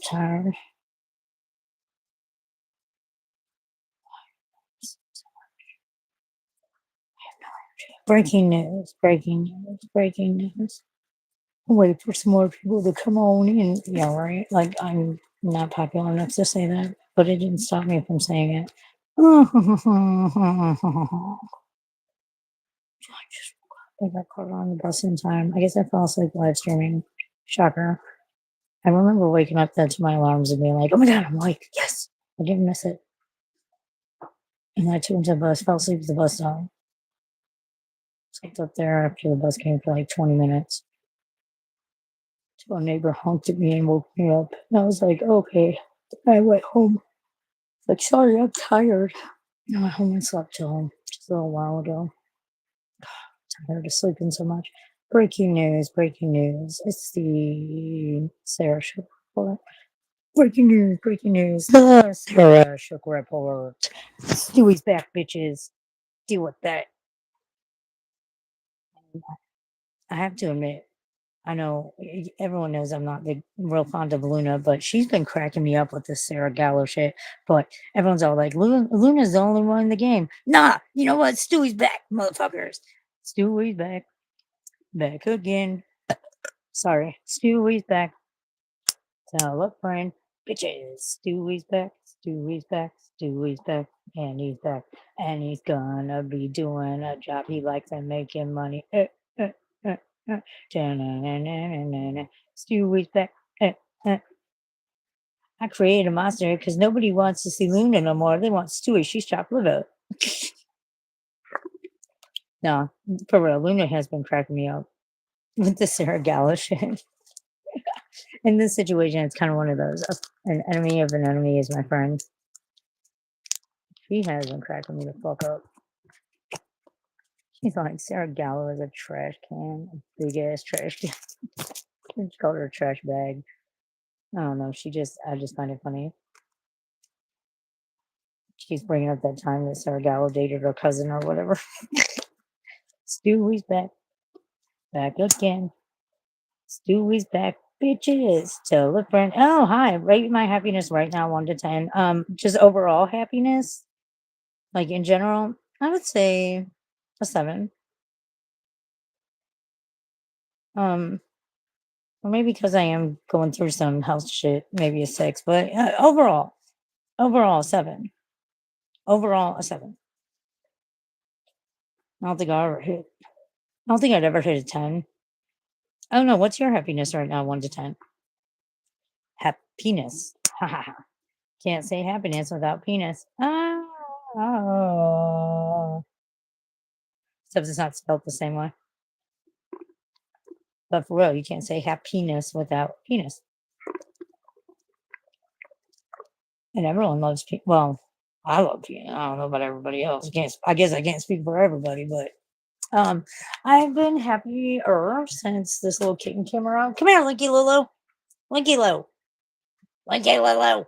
tired. Breaking news, breaking news, breaking news. Wait for some more people to come on in. Yeah, right. Like I'm not popular enough to say that, but it didn't stop me from saying it. I got caught on the bus in time. I guess I fell asleep live streaming. Shocker. I remember waking up then to my alarms and being like, "Oh my god, I'm awake! Yes, I didn't miss it." And I took him to the bus. Fell asleep at the bus stop. Slept up there after the bus came for like 20 minutes. So a neighbor honked at me and woke me up. And I was like, okay. I went home. Like, sorry, I'm tired. And I went home and slept till just a little while ago. Tired of sleeping so much. Breaking news, breaking news. It's the Sarah Shook Report. Breaking news, breaking news. The Sarah Shook Report. Stewie's back, bitches. Deal with that. I have to admit, I know everyone knows I'm not real fond of Luna, but she's been cracking me up with this Sarah Gallo shit. But everyone's all like, Luna's the only one in the game. Nah, you know what? Stewie's back, motherfuckers. Stewie's back. Back again. Sorry. Stewie's back. Tell a friend. Bitches. Stewie's back. Stewie's back. Stewie's back. And he's back. And he's gonna be doing a job he likes and making money. Uh, uh. Stewie's back. I created a monster because nobody wants to see Luna no more. They want Stewie. She's chopped liver. No, for real. Luna has been cracking me up with the Sarah Gallo shit. In this situation, it's kind of one of those. An enemy of an enemy is my friend. She has been cracking me the fuck up. She's like, Sarah Gallo is a trash can, a big ass trash can. She called her a trash bag. I don't know. I just find it funny. She's bringing up that time that Sarah Gallo dated her cousin or whatever. Stewie's back. Back again. Stewie's back. Bitches. Tell a friend. Oh, hi. Rate my happiness right now, 1 to 10. Just overall happiness. Like in general, I would say a 7. Or maybe because I am going through some health shit, maybe a 6. But overall, a 7. Overall, a 7. I don't think I'd ever hit a 10. I don't know. What's your happiness right now, 1 to 10? Happiness. Can't say happiness without penis. Oh. Except it's not spelled the same way. But for real, you can't say happiness without penis. And everyone loves penis. Well, I love penis. I don't know about everybody else. I guess I can't speak for everybody, but I've been happier since this little kitten came around. Come here, Linky Lulu. Linky Lou. Linky Lulu.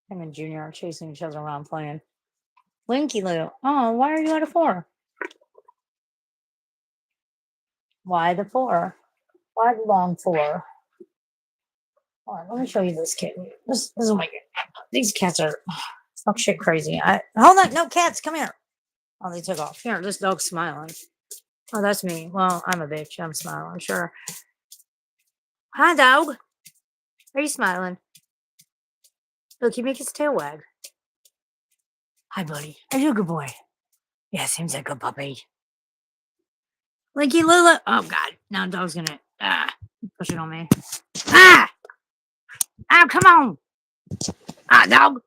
Him and Junior are chasing each other around playing. Linky Lou. Oh, why are you at a 4? Why the 4? Why the long 4? Hold on, let me show you this kitten. This is my these cats are fuck shit crazy. Hold on, no cats, come here. Oh, they took off. Here, this dog's smiling. Oh, that's me. Well, I'm a bitch. I'm smiling, sure. Hi, dog. Are you smiling? Look, you make his tail wag. Hi, buddy. Are you a good boy? Yeah, seems like a puppy. Linky Lula. Oh, God. Now dog's gonna push it on me. Ah! Oh, come on. Ah, dog.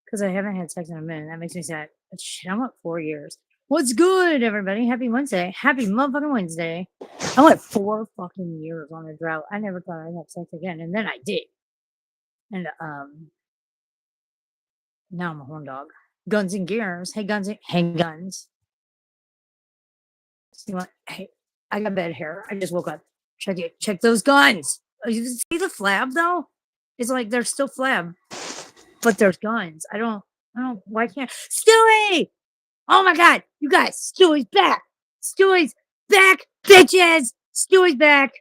Because I haven't had sex in a minute. That makes me sad. Shit, I'm up 4 years. What's good, everybody? Happy Wednesday. Happy motherfucking Wednesday. I went 4 fucking years on a drought. I never thought I'd have sex again. And then I did. And now I'm a horn dog. Guns and gears. Hey, guns. Hey, guns. See what? Hey, I got bad hair. I just woke up. Check it. Check those guns. Oh, you see the flab though? It's like there's still flab, but there's guns. I don't. Why can't Stewie? Oh my God, you guys! Stewie's back. Stewie's back, bitches. Stewie's back.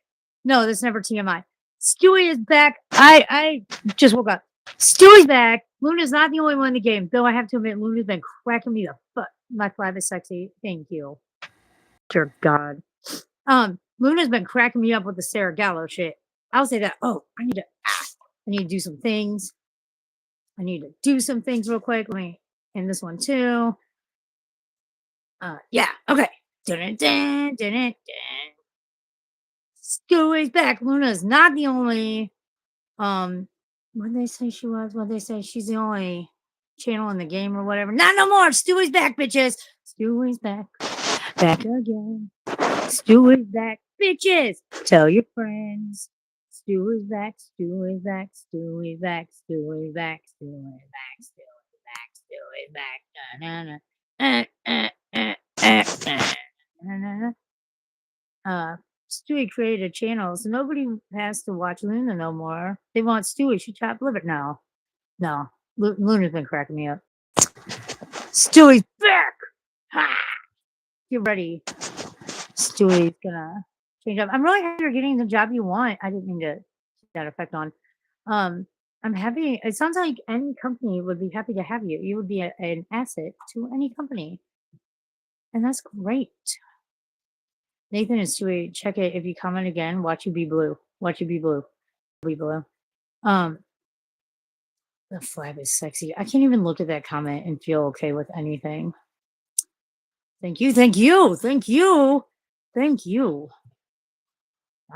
No, that's never TMI. Stewie is back. I just woke up. Stewie's back. Luna's not the only one in the game, though. I have to admit, Luna's been cracking me the fuck. My flag is sexy. Thank you, dear God. Luna's been cracking me up with the Sarah Gallo shit. I'll say that. Oh, I need to do some things. I need to do some things real quick. Let me end this one too. Yeah, okay. Dun, dun, dun, dun, dun. Stewie's back. Luna's not the only what they say she was, what they say she's the only channel in the game or whatever. Not no more. Stewie's back, bitches. Stewie's back. Back again. Stewie's back, bitches. Tell your friends. Stewie's back, Stewie's back, Stewie's back, Stewie's back, Stewie's back, Stewie's back, Stewie's back. Na, na, na. Na, na, na. Stewie created a channel, so nobody has to watch Luna no more. They want Stewie. She chopped liver now. No, Luna's been cracking me up. Stewie's back. Ha! Get ready. Stewie's gonna change up. I'm really happy you're getting the job you want. I didn't mean to keep that effect on. I'm happy. It sounds like any company would be happy to have you. You would be an asset to any company, and that's great. Nathan and Stewie, check it. If you comment again, watch you be blue. Watch you be blue. Be blue. The flag is sexy. I can't even look at that comment and feel okay with anything. Thank you, thank you, thank you, thank you.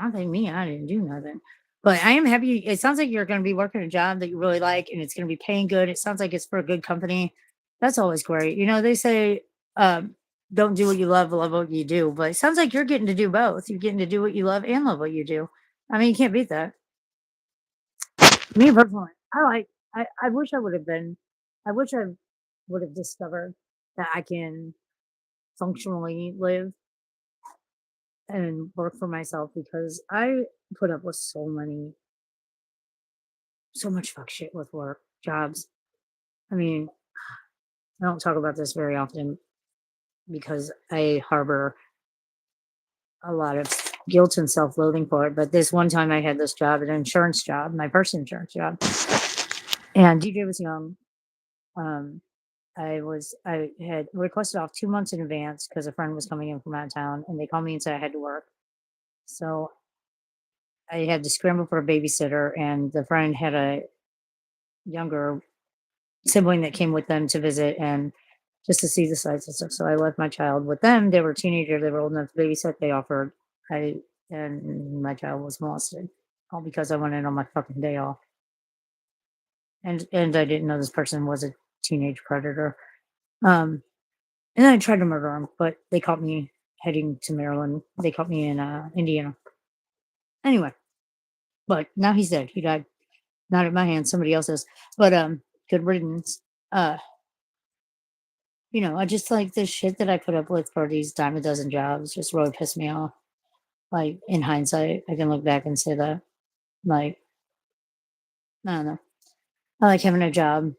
Not thank me. I didn't do nothing. But I am happy. It sounds like you're going to be working a job that you really like, and it's going to be paying good. It sounds like it's for a good company. That's always great. You know, they say, don't do what you love what you do. But it sounds like you're getting to do both. You're getting to do what you love and love what you do. I mean, you can't beat that. Me personally, I wish I would have been. I wish I would have discovered that I can functionally live and work for myself because I put up with so much fuck shit with work jobs. I mean, I don't talk about this very often because I harbor a lot of guilt and self-loathing for it. But this one time I had this job, an insurance job, my first insurance job, and DJ was young. I had requested off 2 months in advance because a friend was coming in from out of town, and they called me and said I had to work. So I had to scramble for a babysitter, and the friend had a younger sibling that came with them to visit and just to see the sights and stuff. So I left my child with them. They were teenagers. They were old enough to babysit. They offered. And my child was molested, all because I went in on my fucking day off. And I didn't know this person was a teenage predator. And then I tried to murder him, but they caught me heading to Maryland. They caught me in Indiana. Anyway, but now he's dead. He died. Not at my hands, somebody else's. But good riddance. You know, I just like the shit that I put up with for these dime a dozen jobs just really pissed me off. Like in hindsight, I can look back and say that. Like, I don't know. I like having a job.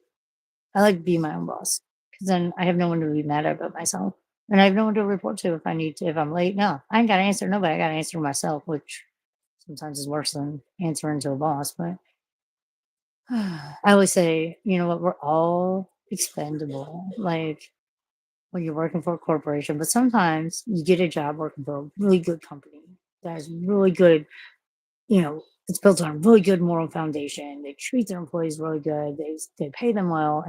I like being my own boss because then I have no one to be mad at but myself, and I have no one to report to if I need to. If I'm late, no, I ain't got to answer nobody. I got to answer myself, which sometimes is worse than answering to a boss. But I always say, you know what? We're all expendable. Like when you're working for a corporation, but sometimes you get a job working for a really good company that has really good, you know, it's built on a really good moral foundation. They treat their employees really good. They pay them well,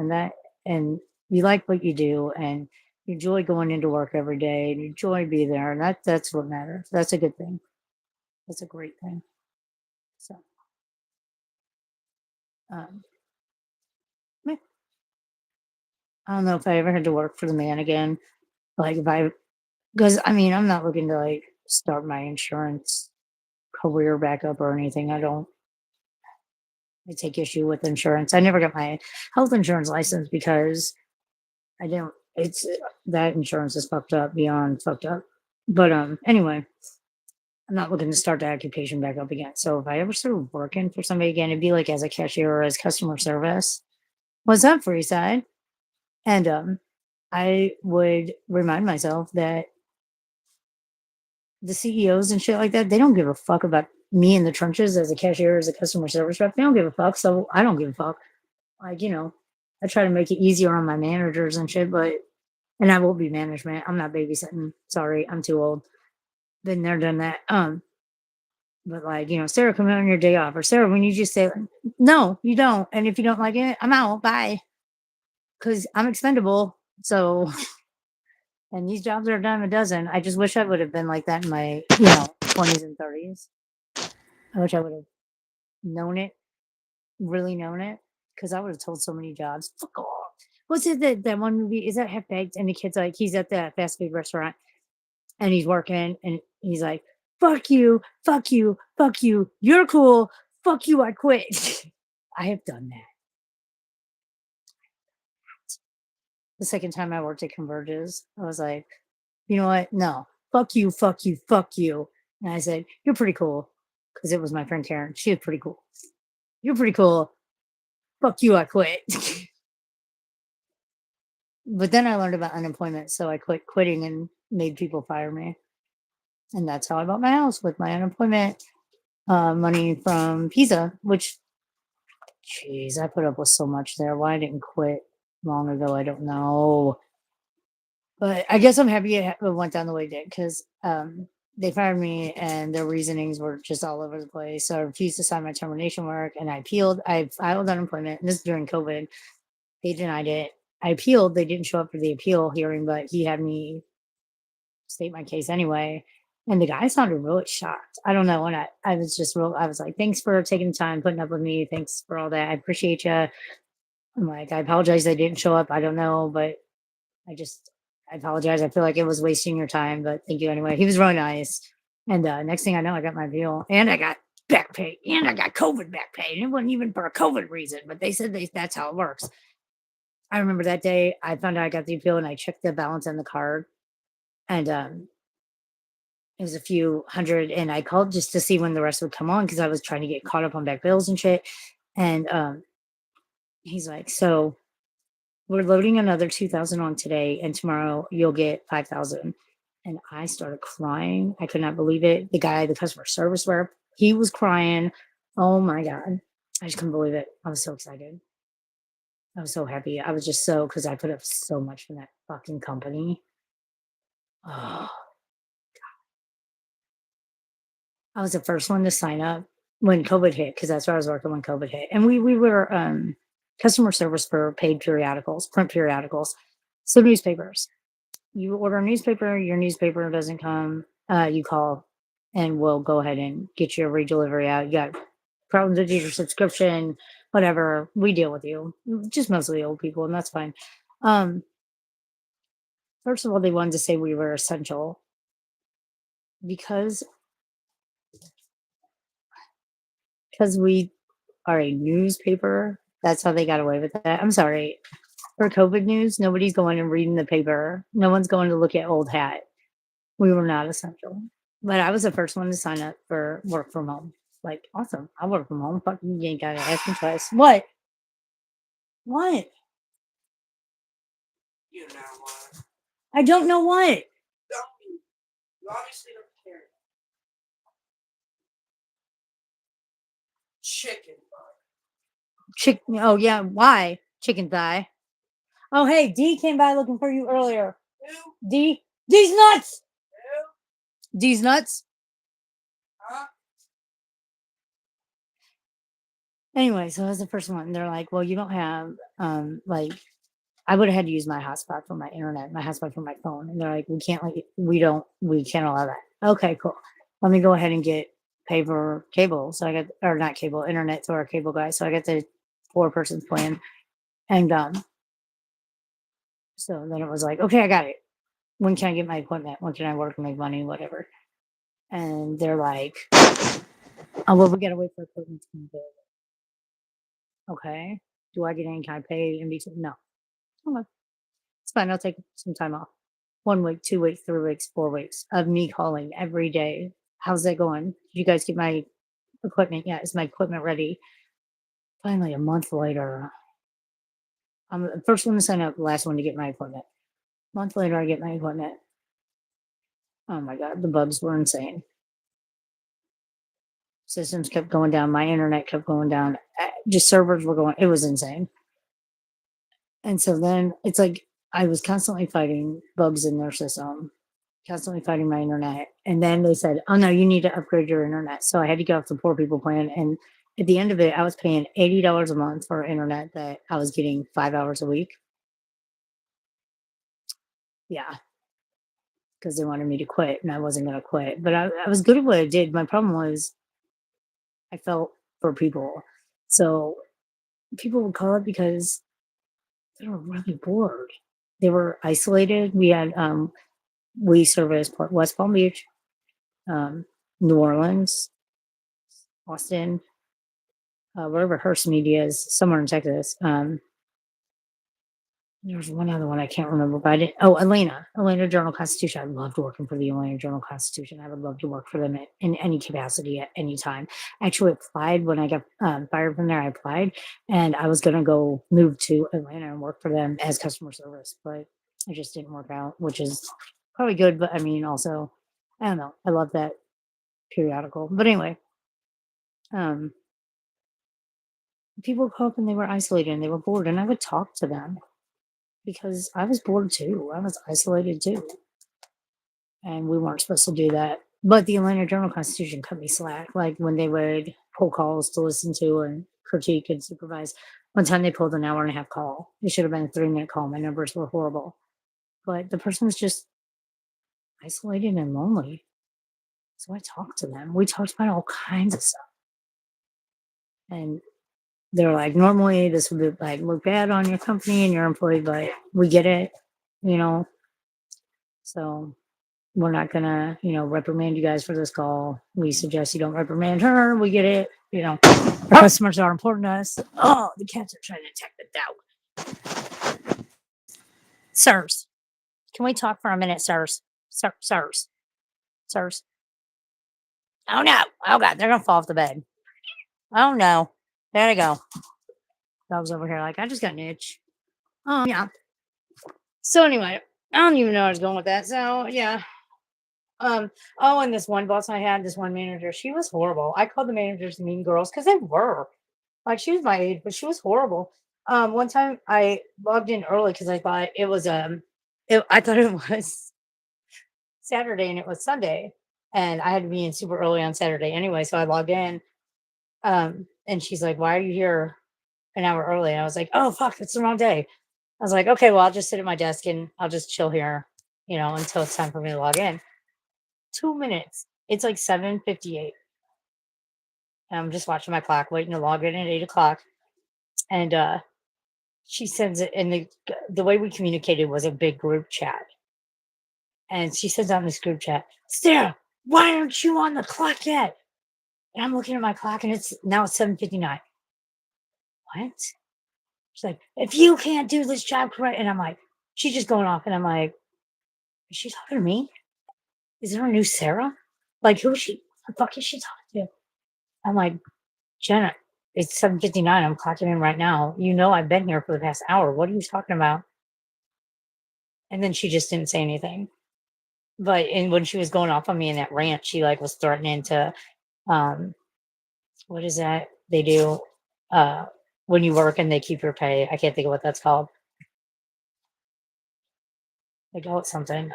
and you like what you do, and you enjoy going into work every day, and you enjoy being there, and that's what matters. That's a good thing. That's a great thing. So, um, meh. I don't know if I ever had to work for the man again. Like if I, because I mean, I'm not looking to like start my insurance career back up or anything. I take issue with insurance. I never got my health insurance license because I didn't. It's that insurance is fucked up beyond fucked up. But anyway, I'm not looking to start the occupation back up again. So if I ever started working for somebody again, it'd be like as a cashier or as customer service. What's up, Freeside? And I would remind myself that the CEOs and shit like that, they don't give a fuck about me in the trenches as a cashier, as a customer service rep, they don't give a fuck. So I don't give a fuck. Like, I try to make it easier on my managers and shit, but and I won't be management. I'm not babysitting. Sorry, I'm too old. Been there, done that. But like, Sarah, come out on your day off, or Sarah, when you just say, no, you don't. And if you don't like it, I'm out. Bye. Because I'm expendable. So, and these jobs are a dime a dozen. I just wish I would have been like that in my, 20s and 30s. I wish I would have known it, really known it, because I would have told so many jobs, fuck off. What's it that one movie? Is that Half Baked? And the kid's like, he's at that fast food restaurant and he's working and he's like, fuck you, fuck you, fuck you. You're cool. Fuck you. I quit. I have done that. The second time I worked at Converges, I was like, you know what? No, fuck you, fuck you, fuck you. And I said, you're pretty cool. Because it was my friend Karen. She was pretty cool. You're pretty cool. Fuck you. I quit. But then I learned about unemployment. So I quit quitting and made people fire me. And that's how I bought my house, with my unemployment money from Pisa, which, jeez, I put up with so much there. Why I didn't quit long ago, I don't know. But I guess I'm happy it went down the way it did, because they fired me and their reasonings were just all over the place. So I refused to sign my termination work and I appealed. I filed unemployment. And this is during COVID. They denied it. I appealed. They didn't show up for the appeal hearing, but he had me state my case anyway. And the guy sounded really shocked. I don't know. And I was just I was like, thanks for taking the time, putting up with me. Thanks for all that. I appreciate you. I'm like, I apologize I didn't show up. I don't know, but I apologize. I feel like it was wasting your time, but thank you anyway. He was really nice. And next thing I know, I got my appeal and I got back pay and I got COVID back pay. And it wasn't even for a COVID reason, but they said that's how it works. I remember that day I found out I got the appeal and I checked the balance on the card, and it was a few hundred, and I called just to see when the rest would come on because I was trying to get caught up on back bills and shit. And he's like, so we're loading another 2,000 on today, and tomorrow you'll get 5,000. And I started crying. I could not believe it. The guy, the customer service rep, he was crying. Oh my God. I just couldn't believe it. I was so excited. I was so happy. I was just so, because I put up so much from that fucking company. Oh, I was the first one to sign up when COVID hit, because that's where I was working when COVID hit. And we were customer service for paid periodicals, print periodicals. So newspapers. You order a newspaper, your newspaper doesn't come, you call and we'll go ahead and get your redelivery out. You got problems with your subscription, whatever, we deal with you. Just mostly old people, and that's fine. Um, First of all, they wanted to say we were essential because we are a newspaper. That's how they got away with that. I'm sorry. For COVID news, nobody's going and reading the paper. No one's going to look at old hat. We were not essential. But I was the first one to sign up for work from home. Like, awesome. I work from home. Fuck, you ain't got to ask me twice. What? What? You know what? I don't know what. You obviously don't care. Chicken. Chicken. Oh, yeah. Why? Chicken thigh. Oh, hey, D came by looking for you earlier. Who? D. D's nuts. Who? D's nuts. Huh? Anyway, so I was the first one. They're like, well, you don't have, like, I would have had to use my hotspot for my internet, my hotspot for my phone. And they're like, we can't, like, we can't allow that. Okay, cool. Let me go ahead and get pay for cable. So I got, or not cable, internet to our cable guy. So I got the 4-person plan. And so then it was like, okay, I got it. When can I get my equipment? When can I work and make money? Whatever. And they're like, oh, well, we got to wait for equipment to come available. Okay. Do I get any kind of pay in between? No. Okay. It's fine. I'll take some time off. 1 week, 2 weeks, 3 weeks, 4 weeks of me calling every day. How's that going? Did you guys get my equipment? Yeah, is my equipment ready? Finally, a month later, I'm the first one to sign up, the last one to get my equipment. A month later, I get my equipment. Oh my God, the bugs were insane. systems kept going down. My internet kept going down. Just servers were going. It was insane. And so then it's like I was constantly fighting bugs in their system, constantly fighting my internet. And then they said, "Oh no, you need to upgrade your internet." So I had to get off the poor people plan. And at the end of it, I was paying $80 a month for internet that I was getting 5 hours a week. Yeah, because they wanted me to quit, and I wasn't going to quit. But I was good at what I did. My problem was I felt for people. So people would call it because they were really bored. They were isolated. We service West Palm Beach, um, New Orleans, Austin, wherever Hearst Media is, somewhere in Texas. There's one other one I can't remember, but I didn't. Oh, Atlanta Journal Constitution. I loved working for the Atlanta Journal Constitution. I would love to work for them in any capacity at any time. I actually applied when I got fired from there. I applied, and I was going to go move to Atlanta and work for them as customer service, but it just didn't work out, which is probably good. But I mean, also, I don't know. I love that periodical. But anyway, um, people would come up and they were isolated and they were bored, and I would talk to them because I was bored too. I was isolated too. And we weren't supposed to do that. But the Atlanta Journal Constitution cut me slack. Like when they would pull calls to listen to and critique and supervise. One time they pulled an hour and a half call. It should have been a 3-minute call. My numbers were horrible. But the person was just isolated and lonely. So I talked to them. We talked about all kinds of stuff. And they're like, normally this would be like look bad on your company and your employee, but we get it, you know. So we're not gonna, reprimand you guys for this call. We suggest you don't reprimand her. We get it. Our customers are important to us. Oh, the cats are trying to attack the dog. Sirs, can we talk for a minute, sirs? Sirs. Oh no. Oh god, they're gonna fall off the bed. Oh no. There they go. Dog's over here like, I just got an itch. Oh yeah. So anyway, I don't even know where I was going with that. So yeah. And this one boss I had, this one manager, she was horrible. I called the managers mean girls because they were. Like she was my age, but she was horrible. One time I logged in early because I thought it was I thought it was Saturday and it was Sunday. And I had to be in super early on Saturday anyway. So I logged in. And she's like, "Why are you here an hour early?" And I was like, "Oh fuck, it's the wrong day." I was like, "Okay, well, I'll just sit at my desk and I'll just chill here, until it's time for me to log in." 2 minutes. It's like 7:58. I'm just watching my clock, waiting to log in at 8 o'clock. And she sends it, and the way we communicated was a big group chat. And she sends out in this group chat, "Sarah, why aren't you on the clock yet?" And I'm looking at my clock, and it's 7:59. What? She's like, "If you can't do this job correct," and I'm like, she's just going off, and I'm like, "Is she talking to me? Is there a new Sarah? Like, who is she? What the fuck is she talking to?" I'm like, "Jenna, it's 7:59. I'm clocking in right now. I've been here for the past hour. What are you talking about?" And then she just didn't say anything. And when she was going off on me in that rant, she like was threatening to, um, what is that they do, uh, when you work and they keep your pay? I can't think of what that's called. They call it something.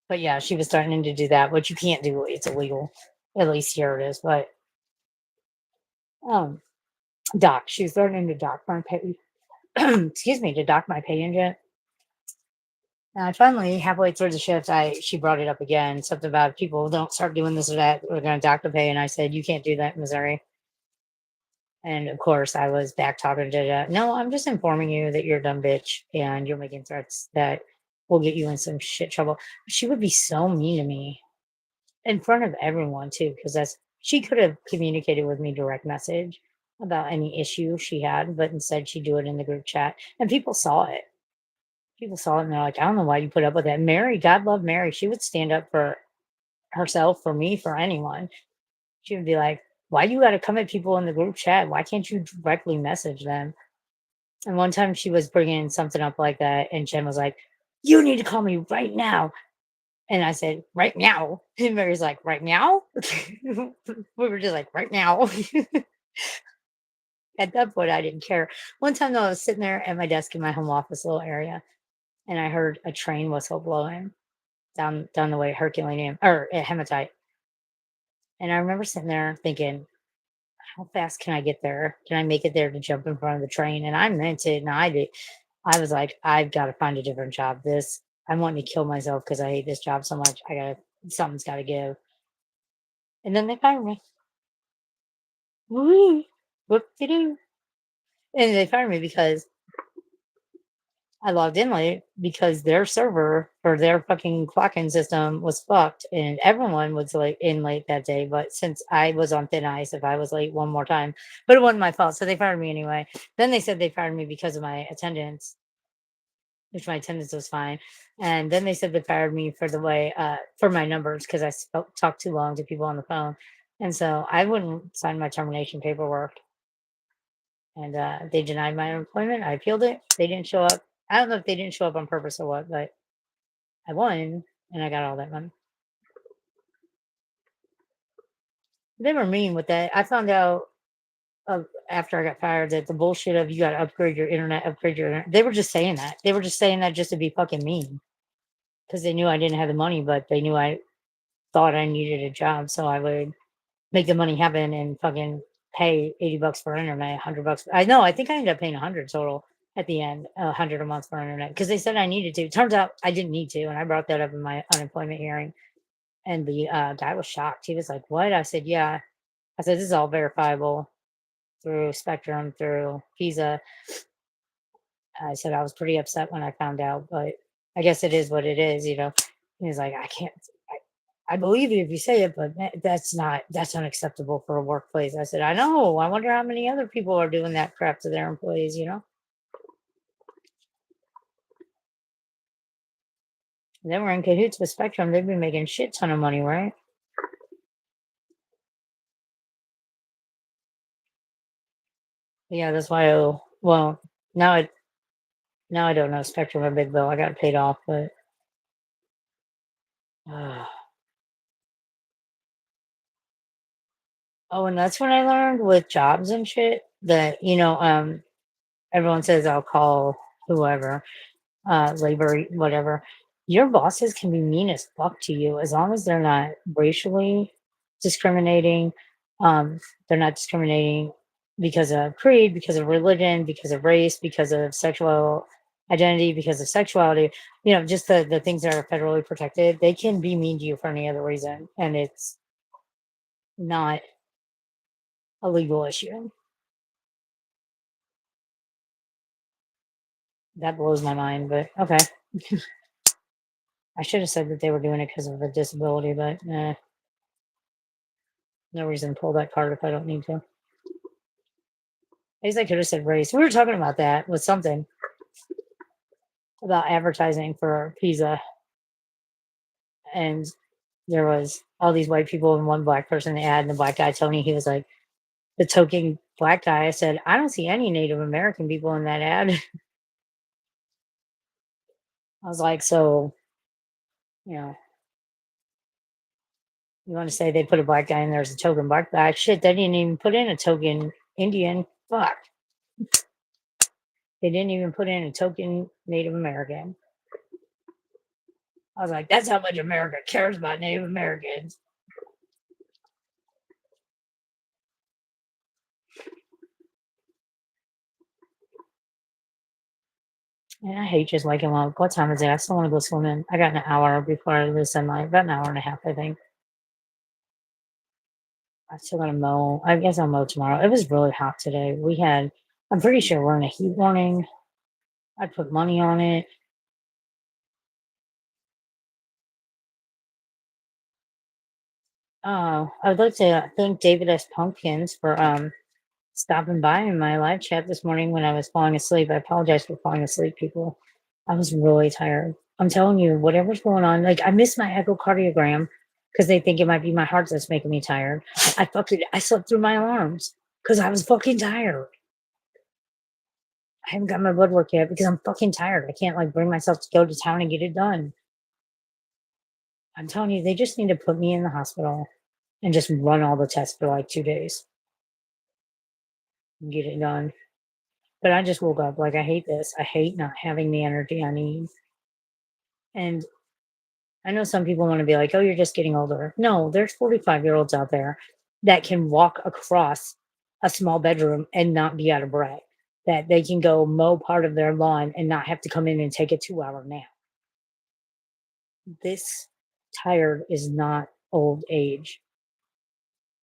But yeah, she was threatening to do that, which you can't do. It's illegal. At least here it is. But um, dock. She was threatening to dock my pay. Excuse me, to dock my pay engine. And I finally, halfway through the shift, she brought it up again. Something about people don't start doing this or that. We're going to dock the pay, and I said, "You can't do that in Missouri." And of course, I was back talking to that. "No, I'm just informing you that you're a dumb bitch and you're making threats that will get you in some shit trouble." She would be so mean to me in front of everyone too, because she could have communicated with me direct message about any issue she had, but instead she'd do it in the group chat, and people saw it. People saw it and they're like, "I don't know why you put up with that." Mary, God love Mary, she would stand up for herself, for me, for anyone. She would be like, "Why you got to come at people in the group chat? Why can't you directly message them?" And one time she was bringing something up like that, and Jen was like, "You need to call me right now." And I said, right meow. And Mary's like, right meow. We were just like, right meow. At that point, I didn't care. One time, though, I was sitting there at my desk in my home office little area, and I heard a train whistle blowing down the way Herculaneum or Hematite. And I remember sitting there thinking, how fast can I get there? Can I make it there to jump in front of the train? And I meant it, and I did. I was like, I've got to find a different job. This I'm wanting to kill myself because I hate this job so much. I gotta Something's got to give. And then they fired me. Woo! Whoop de doo. And they fired me because I logged in late because their server for their fucking clock-in system was fucked, and everyone was like in late that day. But since I was on thin ice, if I was late one more time, but it wasn't my fault, so they fired me anyway. Then they said they fired me because of my attendance, which my attendance was fine. And then they said they fired me for the way for my numbers because I talked too long to people on the phone, and so I wouldn't sign my termination paperwork. And they denied my employment. I appealed it. They didn't show up. I don't know if they didn't show up on purpose or what, but I won and I got all that money. They were mean with that. I found out after I got fired that the bullshit of you got to upgrade your internet, upgrade your internet. They were just saying that. They were just saying that just to be fucking mean because they knew I didn't have the money, but they knew I thought I needed a job, so I would make the money happen and fucking pay $80 for internet, $100. I know. I think I ended up paying 100 total at the end, 100 a month for internet because they said I needed to. Turns out I didn't need to, and I brought that up in my unemployment hearing. And the guy was shocked. He was like, "What?" I said, "Yeah." I said, "This is all verifiable through Spectrum, through Visa." I said I was pretty upset when I found out, but I guess it is what it is, you know. He was like, "I can't. I believe you if you say it, but that's unacceptable for a workplace." I said, "I know. I wonder how many other people are doing that crap to their employees, you know?" They were in cahoots with Spectrum. They've been making shit ton of money, right? Yeah, that's why. Well, now I now I don't know Spectrum a big bill. I got it paid off, but uh, oh, and that's when I learned with jobs and shit that everyone says I'll call whoever labor, whatever. Your bosses can be mean as fuck to you as long as they're not racially discriminating. They're not discriminating because of creed, because of religion, because of race, because of sexual identity, because of sexuality. Just the things that are federally protected. They can be mean to you for any other reason, and it's not a legal issue. That blows my mind, but okay. I should have said that they were doing it because of a disability, but no reason to pull that card if I don't need to. I guess I could have said race. We were talking about that with something about advertising for pizza, and there was all these white people and one black person in the ad, and the black guy told me he was like the token black guy. I said, I don't see any Native American people in that ad. I was like, so, you know, you want to say they put a black guy in there as a token black guy? Shit, they didn't even put in a token Indian. Fuck. They didn't even put in a token Native American. I was like, that's how much America cares about Native Americans. And I hate just waking up. What time is it? I still want to go swimming. I got an hour before I lose sunlight. About an hour and a half, I think. I still got to mow. I guess I'll mow tomorrow. It was really hot today. I'm pretty sure we're in a heat warning. I put money on it. I'd like to thank David S. Pumpkins for stopping by in my live chat this morning when I was falling asleep. I apologize for falling asleep, people. I was really tired. I'm telling you, whatever's going on, like I missed my echocardiogram because they think it might be my heart that's making me tired. I slept through my alarms because I was fucking tired. I haven't got my blood work yet because I'm fucking tired. I can't like bring myself to go to town and get it done. I'm telling you, they just need to put me in the hospital and just run all the tests for like 2 days and get it done. But I just woke up like I hate this. I hate not having the energy I need. And I know some people want to be like, oh, you're just getting older. No, there's 45-year-olds out there that can walk across a small bedroom and not be out of breath, that they can go mow part of their lawn and not have to come in and take a 2-hour nap. This tired is not old age.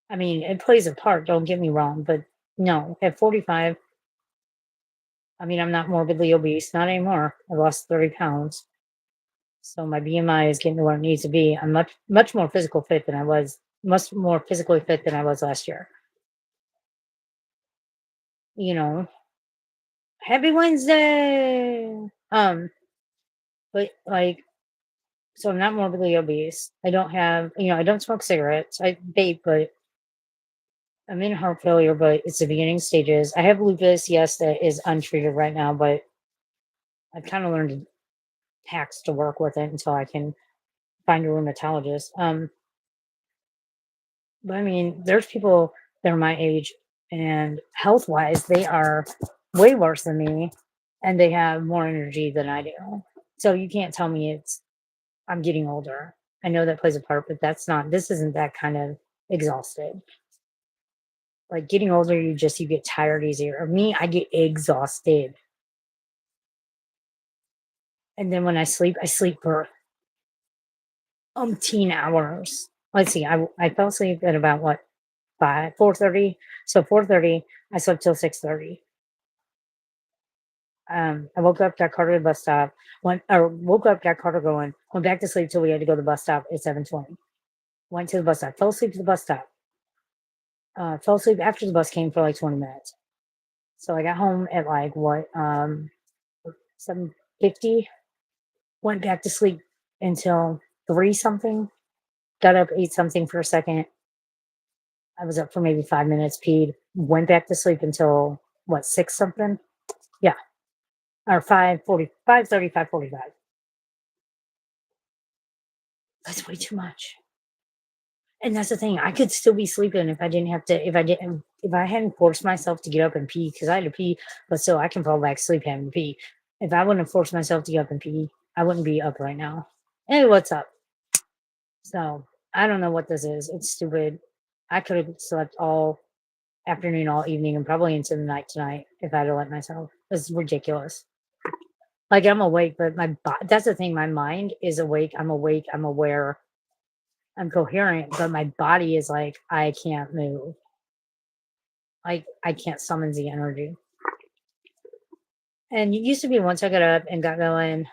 I mean, it plays a part, don't get me wrong, but no, at 45, I mean, I'm not morbidly obese, not anymore. I lost 30 pounds. So my BMI is getting to where it needs to be. I'm much more physical fit than I was, much more physically fit than I was last year. You know, happy Wednesday. But like, so I'm not morbidly obese. I don't have, I don't smoke cigarettes. I vape, but I'm in heart failure, but it's the beginning stages. I have lupus, yes, that is untreated right now, but I've kind of learned hacks to work with it until I can find a rheumatologist. But I mean, there's people that are my age and health wise, they are way worse than me and they have more energy than I do. So you can't tell me I'm getting older. I know that plays a part, but this isn't that kind of exhausted. Like getting older, you get tired easier. Or me, I get exhausted. And then when I sleep for umpteen hours. Let's see, I fell asleep at about what, 4:30. So 4:30, I slept till 6:30. I woke up, got Carter to the bus stop, woke up, got Carter going, went back to sleep till we had to go to the bus stop at 7:20. Went to the bus stop, fell asleep to the bus stop. Fell asleep after the bus came for like 20 minutes. So I got home at like what, 7:50. Went back to sleep until 3 something. Got up, ate something for a second. I was up for maybe 5 minutes, peed, went back to sleep until what, 6 something? Yeah. Or 5:40, 5:30, 5:45. That's way too much. And that's the thing. I could still be sleeping if I didn't have to, if I hadn't forced myself to get up and pee, because I had to pee, but still I can fall back asleep having to pee. If I wouldn't have forced myself to get up and pee, I wouldn't be up right now. Hey, what's up? So I don't know what this is. It's stupid. I could have slept all afternoon, all evening, and probably into the night tonight if I'd have let myself. It's ridiculous. Like I'm awake, but that's the thing. My mind is awake. I'm awake. I'm aware. I'm coherent, but my body is like, I can't move. Like I can't summon the energy. And it used to be once I got up and got going,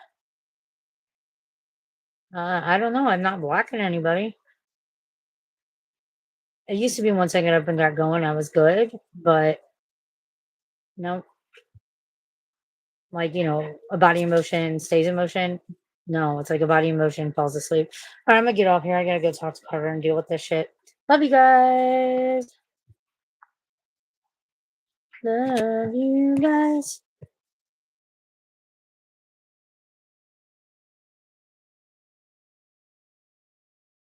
I don't know. I'm not blocking anybody. It used to be once I got up and got going, I was good, but no, like, a body in motion stays in motion. No, it's like a body in motion falls asleep. All right, I'm gonna get off here. I gotta go talk to Carter and deal with this shit. Love you guys. Love you guys.